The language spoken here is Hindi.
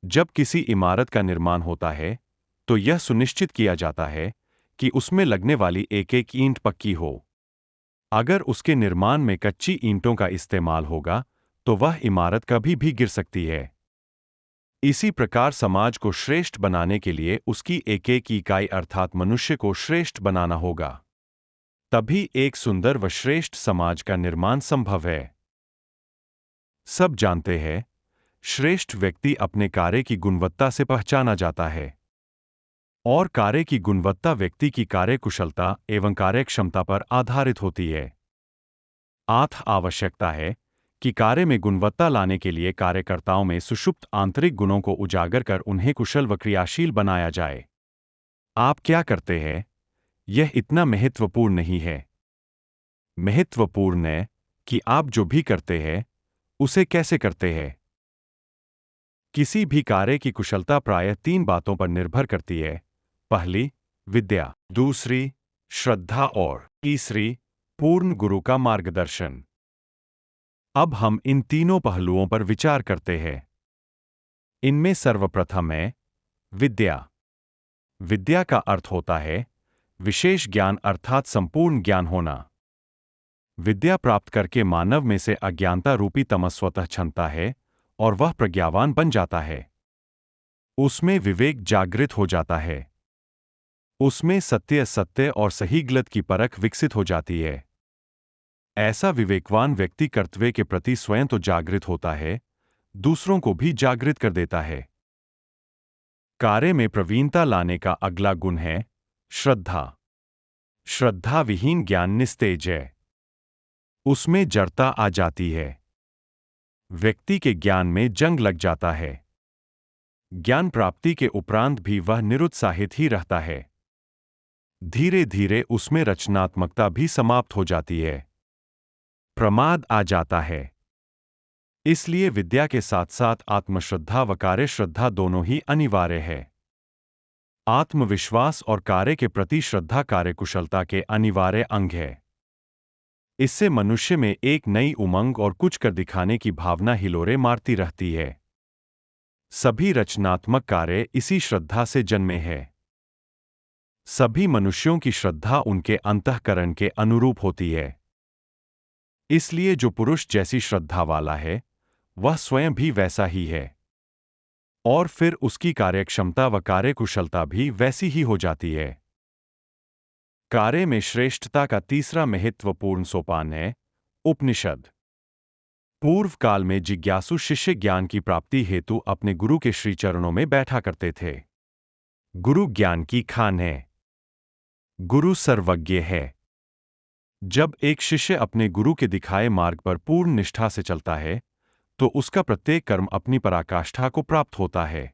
जब किसी इमारत का निर्माण होता है तो यह सुनिश्चित किया जाता है कि उसमें लगने वाली एक एक ईंट पक्की हो। अगर उसके निर्माण में कच्ची ईंटों का इस्तेमाल होगा तो वह इमारत कभी भी गिर सकती है। इसी प्रकार समाज को श्रेष्ठ बनाने के लिए उसकी एक एक इकाई अर्थात मनुष्य को श्रेष्ठ बनाना होगा। तभी एक सुंदर व श्रेष्ठ समाज का निर्माण संभव है। सब जानते हैं, श्रेष्ठ व्यक्ति अपने कार्य की गुणवत्ता से पहचाना जाता है और कार्य की गुणवत्ता व्यक्ति की कार्यकुशलता एवं कार्यक्षमता पर आधारित होती है। आवश्यकता है कि कार्य में गुणवत्ता लाने के लिए कार्यकर्ताओं में सुषुप्त आंतरिक गुणों को उजागर कर उन्हें कुशल व क्रियाशील बनाया जाए। आप क्या करते हैं, यह इतना महत्वपूर्ण नहीं है। महत्वपूर्ण है कि आप जो भी करते हैं उसे कैसे करते हैं। किसी भी कार्य की कुशलता प्रायः 3 बातों पर निर्भर करती है। पहली, विद्या, दूसरी, श्रद्धा और तीसरी, पूर्ण गुरु का मार्गदर्शन। अब हम इन तीनों पहलुओं पर विचार करते हैं। इनमें सर्वप्रथम है विद्या। विद्या का अर्थ होता है विशेष ज्ञान अर्थात संपूर्ण ज्ञान होना। विद्या प्राप्त करके मानव में से अज्ञानता रूपी तमस स्वतः छनता है और वह प्रज्ञावान बन जाता है। उसमें विवेक जागृत हो जाता है। उसमें सत्य असत्य और सही गलत की परख विकसित हो जाती है। ऐसा विवेकवान व्यक्ति कर्तव्य के प्रति स्वयं तो जागृत होता है, दूसरों को भी जागृत कर देता है। कार्य में प्रवीणता लाने का अगला गुण है श्रद्धा। श्रद्धा विहीन ज्ञान निस्तेज है। उसमें जड़ता आ जाती है। व्यक्ति के ज्ञान में जंग लग जाता है। ज्ञान प्राप्ति के उपरांत भी वह निरुत्साहित ही रहता है। धीरे धीरे उसमें रचनात्मकता भी समाप्त हो जाती है। प्रमाद आ जाता है। इसलिए विद्या के साथ साथ आत्मश्रद्धा व कार्य श्रद्धा दोनों ही अनिवार्य है। आत्मविश्वास और कार्य के प्रति श्रद्धा कार्यकुशलता के अनिवार्य अंग है। इससे मनुष्य में एक नई उमंग और कुछ कर दिखाने की भावना हिलोरे मारती रहती है। सभी रचनात्मक कार्य इसी श्रद्धा से जन्मे हैं। सभी मनुष्यों की श्रद्धा उनके अंतःकरण के अनुरूप होती है। इसलिए जो पुरुष जैसी श्रद्धा वाला है वह स्वयं भी वैसा ही है और फिर उसकी कार्यक्षमता व कार्यकुशलता भी वैसी ही हो जाती है। कार्य में श्रेष्ठता का तीसरा महत्वपूर्ण सोपान है उपनिषद। पूर्व काल में जिज्ञासु शिष्य ज्ञान की प्राप्ति हेतु अपने गुरु के श्री चरणों में बैठा करते थे। गुरु ज्ञान की खान है। गुरु सर्वज्ञ है। जब एक शिष्य अपने गुरु के दिखाए मार्ग पर पूर्ण निष्ठा से चलता है तो उसका प्रत्येक कर्म अपनी पराकाष्ठा को प्राप्त होता है।